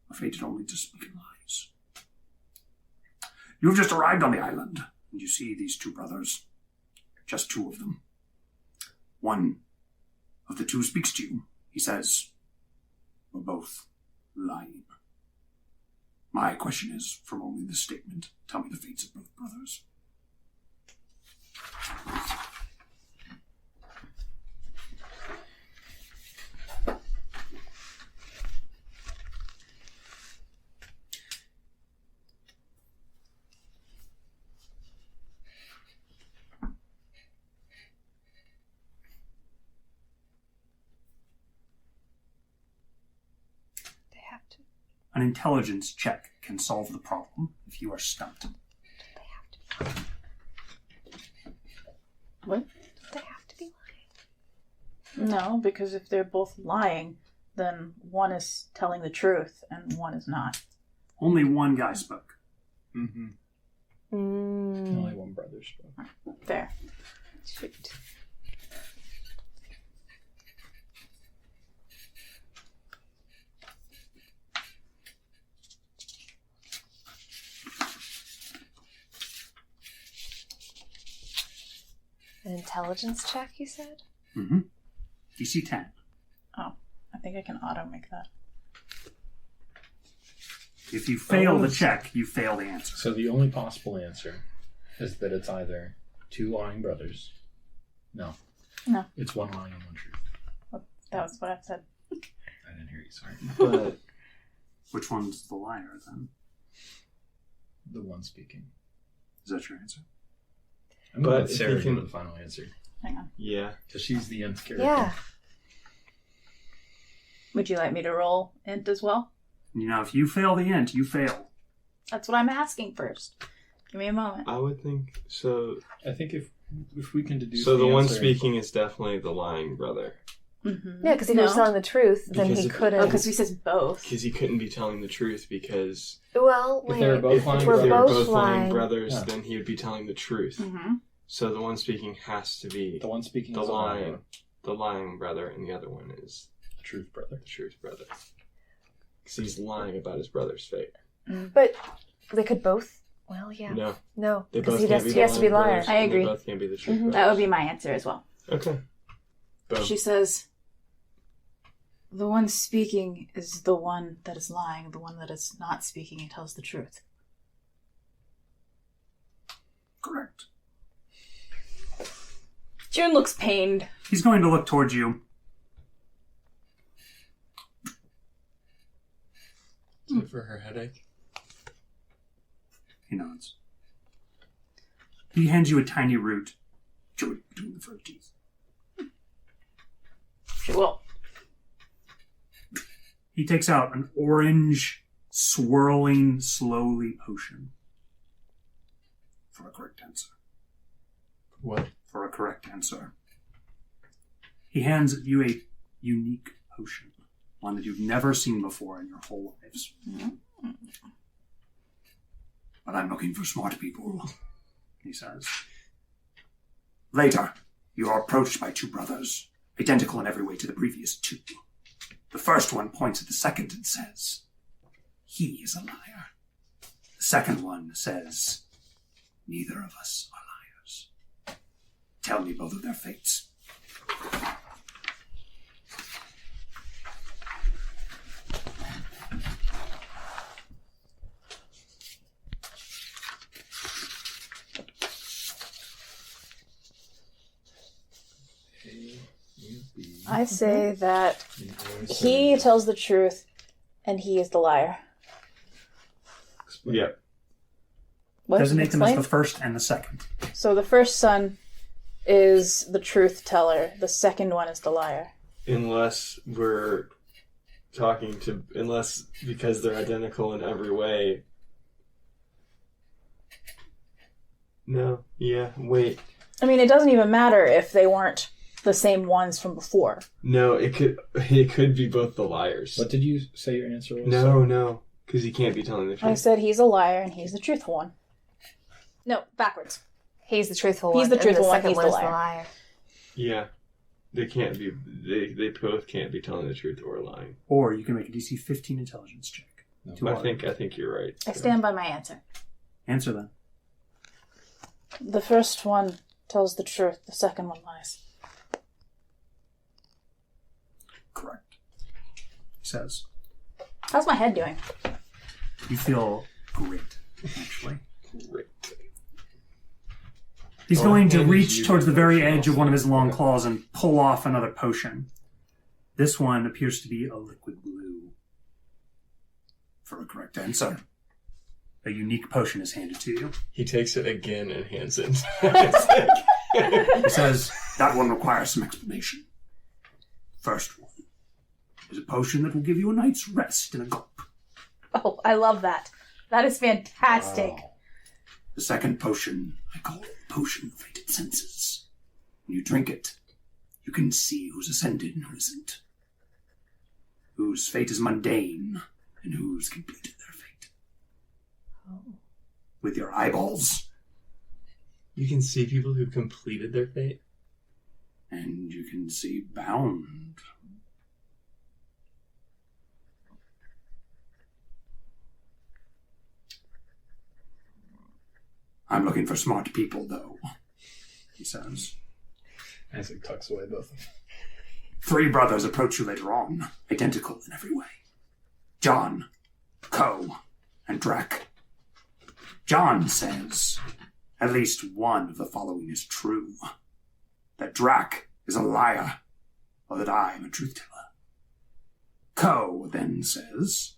are fated only to speak lies. You have just arrived on the island, and you see these 2 brothers. Just 2 of them. One of the 2 speaks to you. He says, we're both lying. My question is, from only this statement, tell me the fates of both brothers. An intelligence check can solve the problem if you are stumped. What? They have to be lying. No, because if they're both lying, then one is telling the truth and one is not. Only one guy spoke. Mm-hmm. Mm. Only one brother spoke. Fair. Shoot. An intelligence check, you said? Mm-hmm. DC 10. Oh, I think I can auto make that. If you fail the check, you fail the answer. So the only possible answer is that it's either 2 lying brothers. No. No. It's 1 lying and 1 truth. Well, that was what I said. I didn't hear you, sorry. But Which one's the liar, then? The one speaking. Is that your answer? I'm going to But let Sarah if you give can- the final answer. Hang on. yeah, Because she's the nth character. Yeah. Would you like me to roll int as well? You know, if you fail the int, you fail. That's what I'm asking first. Give me a moment. I would think so. I think if we can deduce So the one answer- speaking is definitely the lying brother, Mm-hmm. Yeah, because if he was telling the truth, then Because he if- couldn't. Oh, because he says both. because he couldn't be telling the truth because Well, If wait. they were both if lying we're they were brothers. both both lying lying. brothers, Yeah. then he would be telling the truth. Mm-hmm. So the one speaking has to be The one speaking the is lying, the lying brother, and the other one is the truth brother. the truth brother. Because he's lying about his brother's fate. But they could both. Well, yeah. No, they because both he can't has, be he has to be lying liar. brothers, I and agree. They both can't be the truth Mhm. brothers. That would be my answer as well. Okay. Boom. She says, the one speaking is the one that is lying. The one that is not speaking and tells the truth. Correct. June looks pained. He's going to look towards you. headache? He nods. He hands you a tiny root. Chew it between the front teeth. She will. He takes out an orange, swirling, slowly potion. For a correct answer. What? For a correct answer. He hands you a unique potion. One that you've never seen before in your whole lives. But I'm looking for smart people, he says. Later, you are approached by two brothers, identical in every way to the previous two. The first one points at the second and says, "He is a liar." The second one says, "Neither of us are liars." Tell me both of their fates. I say that he tells the truth and he is the liar. Yeah. What? Designate them as Explain? the first and the second. So the first son is the truth teller. The second one is the liar. Unless we're talking to... Unless, because they're identical in every way. No. Yeah. Wait. I mean, it doesn't even matter if they weren't the same ones from before. No, it could be both the liars. What did you say your answer was? No. Because he can't be telling the I truth. said he's a liar and he's the truthful one. No, backwards. He's the truthful He's one. the truthful and one, the second he's the one is liar. Yeah. They can't be... They both can't be telling the truth or lying. Or you can make a DC 15 intelligence check. No. I think you're right. I stand by my answer. Answer then. The first one tells the truth. The second one lies. Correct. He says, How's my head doing? you feel great, actually. Great. He's Oh, going to and reach you towards the do very potion edge of one of his also. long Yeah. claws and pull off another potion. This one appears to be a liquid blue. For a correct answer, a unique potion is handed to you. He takes it again and hands it. He says, that one requires some explanation. First one is a potion that will give you a night's rest in a gulp. Oh, I love that. That is fantastic. Wow. The second potion I call Potion of Fated Senses. When you drink it, you can see who's ascended and who isn't. Whose fate is mundane and who's completed their fate. Oh. With your eyeballs, You can see people who completed their fate. and you can see bound. I'm looking for smart people, though, he says. Isaac tucks away both of them. 3 brothers approach you later on, identical in every way. John, Co, and Drac. John says, at least one of the following is true. That Drac is a liar, or that I am a truth teller. Co then says,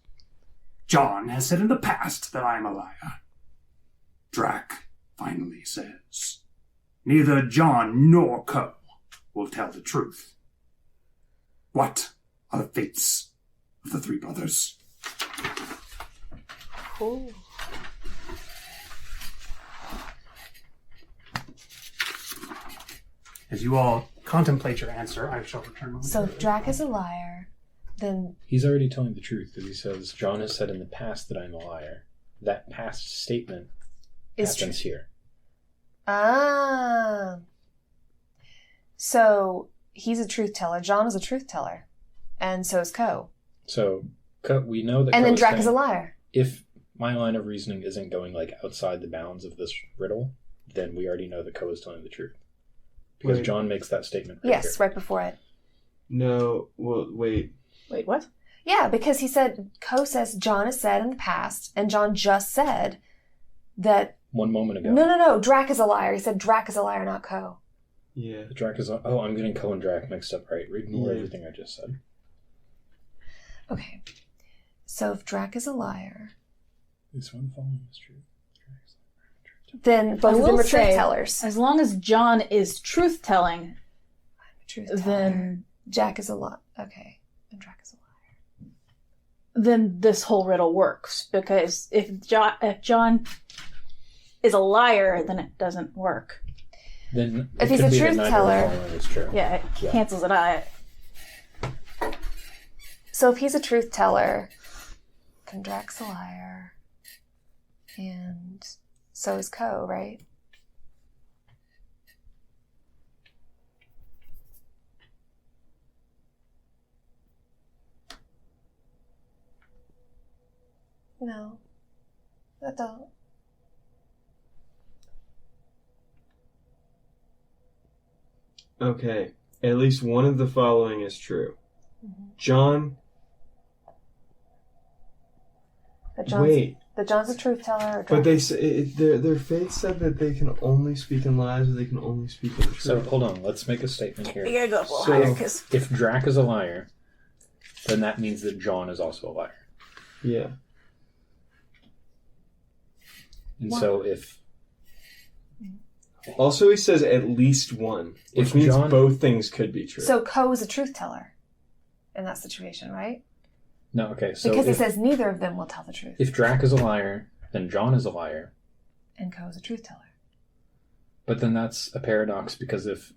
John has said in the past that I am a liar. Drac finally says, neither John nor Co will tell the truth. What are the fates of the 3 brothers? Cool. As you all contemplate your answer, I shall return So momentarily. if Drac is a liar, then He's already telling the truth because he says, John has said in the past that I'm a liar. That past statement is happens here. Ah. So he's a truth teller. John is a truth teller. And so is Co. So we know that And then Ko Drac is a saying, liar. if my line of reasoning isn't going like outside the bounds of this riddle, then we already know that Ko is telling the truth. Because Wait. John makes that statement right Yes, here. right before it. No, well, wait. Wait, what? Yeah, because he said, Co says John has said in the past, and John just said that, 1 moment ago. no, Drac is a liar. He said Drac is a liar, not Co. Yeah. Drac is I'm getting Ko and Drac mixed up, right? Ignore Yeah. everything I just said. Okay. So if Drac is a liar, This one following is true. Then both I of them will are truth say, tellers. As long as John is truth telling, Truth teller. then Jack is a lot. Okay. And Jack is a liar. then this whole riddle works, because if John is a liar, then it doesn't work. Then If it he's could a be that truth neither teller- of the following is true. Yeah, it Yeah. cancels it out. So if he's a truth teller, then Drax's a liar. And so is Ko, right? No. I don't. Okay. At least one of the following is true. Mhm. John. That John's, Wait. that John's a truth teller. Or But they say their faith said that they can only speak in lies, or they can only speak in truth. So hold on, let's make a statement here. You gotta go up a little So- higher, because If Drac is a liar, then that means that John is also a liar. Yeah. And so if Also, he says at least one, which If means John- both things could be true. So Ko is a truth teller in that situation, right? no, okay, so Because it if, says neither of them will tell the truth. if Drac is a liar, then John is a liar. And Ko is a truth teller. But then that's a paradox, because if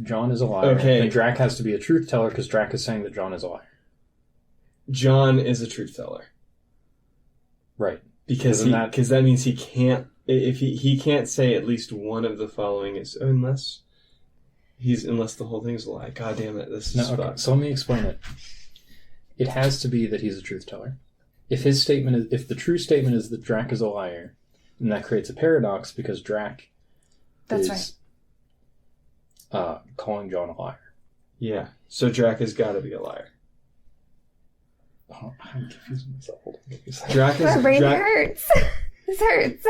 John is a liar, Okay. then Drac has to be a truth teller, because Drac is saying that John is a liar. John is a truth teller Right. because Isn't that- that means he can't. If he can't say at least one of the following is unless the whole thing's a lie. God damn it! This is No, okay, fucked. so let me explain it. It has to be that he's a truth teller. If the true statement is that Drac is a liar, then that creates a paradox, because Drac That's is calling John a liar. Yeah. So Drac has got to be a liar. Oh, I'm confusing myself. Hold on, give me a second. Drac is My brain Drac, hurts. This hurts.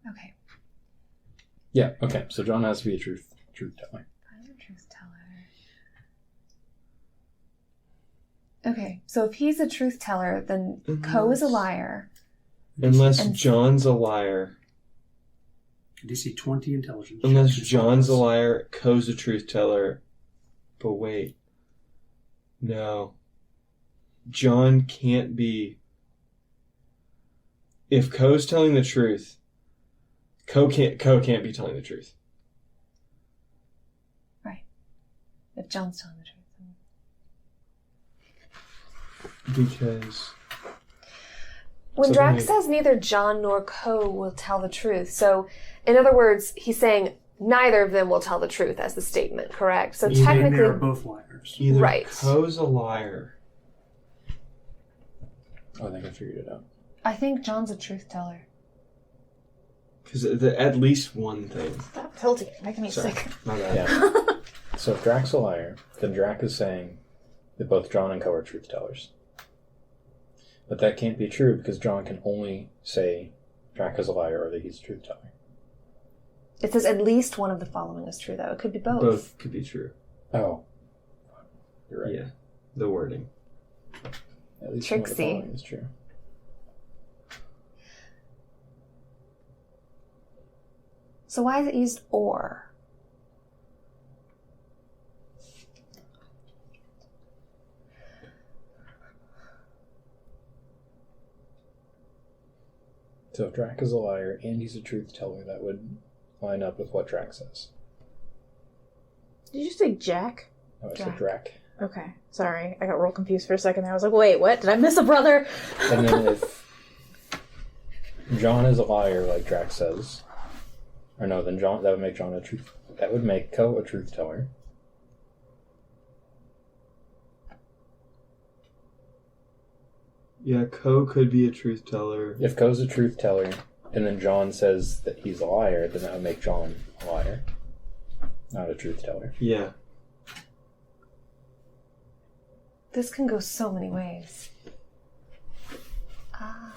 Okay. Yeah, okay, so John has to be a truth teller. I'm a truth teller. Okay, so if he's a truth teller, then Ko is a liar. unless And- John's a liar. DC 20 intelligence. Unless check. John's a liar, Ko's a truth teller. But wait. No. John can't be. If Ko's telling the truth, Ko can't be telling the truth. If John's telling the truth. Because When So Drax then says neither John nor Ko will tell the truth, so in other words, he's saying neither of them will tell the truth as the statement, correct? So And they are technically, both liars. either Right. Ko's a liar. Oh, I think I figured it out. I think John's a truth teller. Because at least one thing. stop tilting, making me Sorry. sick. My bad. Yeah. So if Drac's a liar, then Drac is saying that both John and Ko are truth tellers. But that can't be true, because John can only say Drac is a liar or that he's a truth teller. It says at least one of the following is true, though. It could be both. Both could be true. Oh. You're right. Yeah. The wording. At least Trixie. one of the following is true. So why is it used or? So if Drac is a liar and he's a truth teller, that would line up with what Drac says. Did you say Jack? No, I Drac. said Drac. Okay, sorry. I got real confused for a second there. I was like, wait, what? Did I miss a brother? And then if John is a liar, like Drac says, or no, then John, that would make John a truth. That would make Ko a truth teller. Yeah, Ko could be a truth teller. If Ko's a truth teller, and then John says that he's a liar, then that would make John a liar, not a truth teller. Yeah. This can go so many ways. Ah.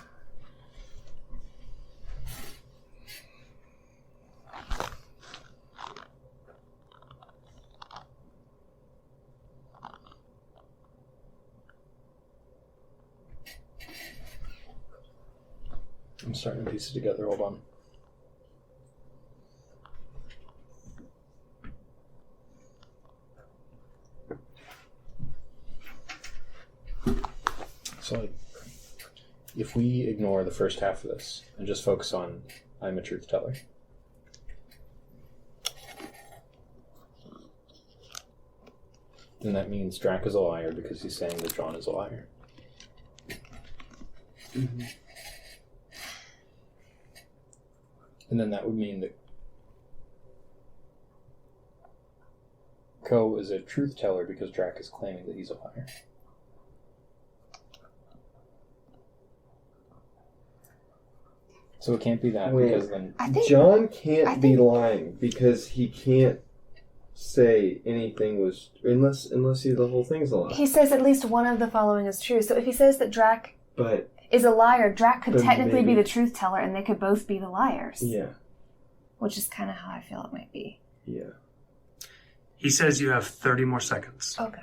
I'm starting to piece it together. Hold on. So, like, if we ignore the first half of this and just focus on I'm a truth teller, then that means Drac is a liar because he's saying that John is a liar. Mm-hmm. And then that would mean that Ko is a truth teller because Drac is claiming that he's a liar. So it can't be that because then I John can't be think- lying because he can't say anything was unless the whole thing's a lie. He says at least one of the following is true. So if he says that Drac But is a liar, Drac could But technically be maybe- the truth teller, and they could both be the liars. yeah, Which is kind of how I feel it might be. yeah. He says you have 30 more seconds. Oh, God.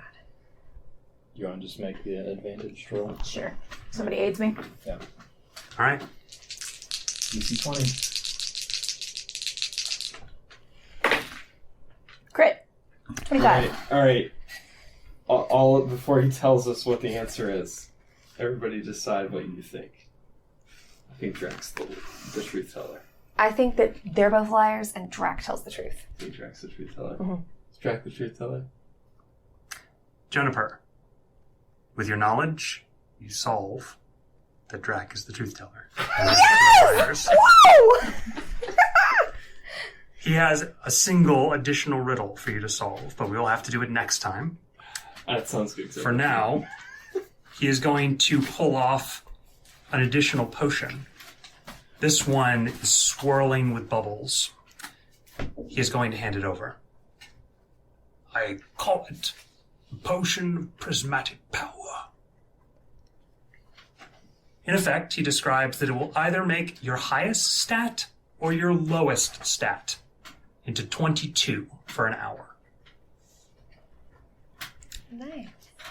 you want to just make the advantage roll. Sure. Somebody aids me. All right. DC 20. Crit. 25. All right. All before he tells us what the answer is, everybody decide what you think. I think Drac's the truth teller. I think that they're both liars, and Drac tells the truth. I think Drac's the truth teller. Mhm. Is Drac the truth teller? Juniper, with your knowledge, you solve that Drac is the truth teller. Yes! He has a single additional riddle for you to solve, but we will have to do it next time. That sounds good. For now, he is going to pull off an additional potion. This one is swirling with bubbles. He is going to hand it over. I call it the Potion of Prismatic Power. In effect, he describes that it will either make your highest stat or your lowest stat into 22 for an hour. Nice.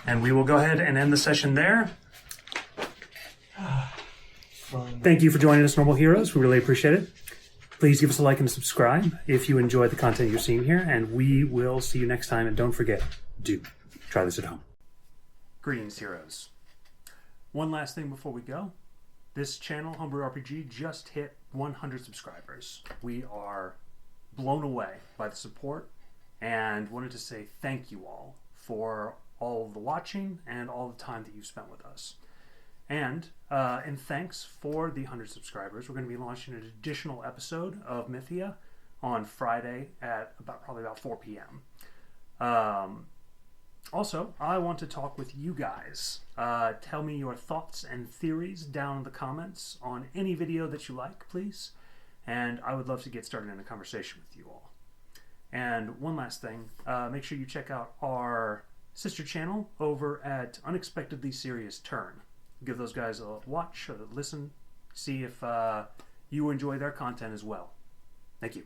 And we will go ahead and end the session there. Fun. Thank you for joining us, Normal Heroes. We really appreciate it. Please give us a like and a subscribe if you enjoy the content you're seeing here, and we will see you next time. And don't forget, do try this at home. Greetings, heroes. One last thing before we go. This channel, Homebrew RPG, just hit 100 subscribers. We are blown away by the support and wanted to say thank you all for all of the watching and all the time that you've spent with us. And in thanks for the 100 subscribers, we're going to be launching an additional episode of Mythia on Friday at probably about 4 p.m. Also, I want to talk with you guys. Tell me your thoughts and theories down in the comments on any video that you like, please. And I would love to get started in a conversation with you all. And one last thing, make sure you check out our sister channel over at Unexpectedly Serious Turn. Give those guys a watch, a listen, see if you enjoy their content as well. Thank you.